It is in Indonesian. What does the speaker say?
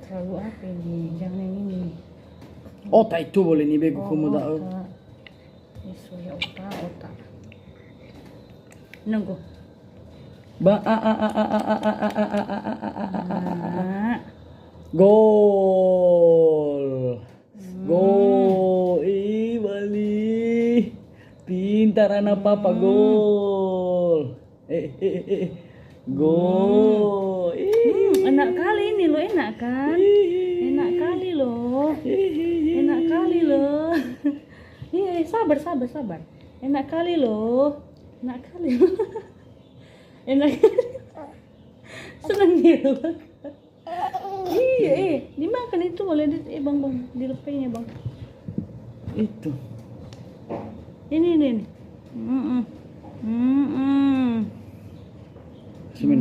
Terlalu apa ini? Jangan yang ini. Otak itu boleh nih bego kamu tak? Otak. Isu ya otak. Nunggu. Gol. Gol. Ih, Bali. Pintar anak papa gol. Gol. Enak kali ini lo, enak kan? Enak kali lo. Enak kali lo. Iya, sabar. Enak kali lo. Enak kali lo. Enak kali. Senang dia. Iya, dimakan itu boleh bang, dilepainya bang. Itu. Ini. Semen.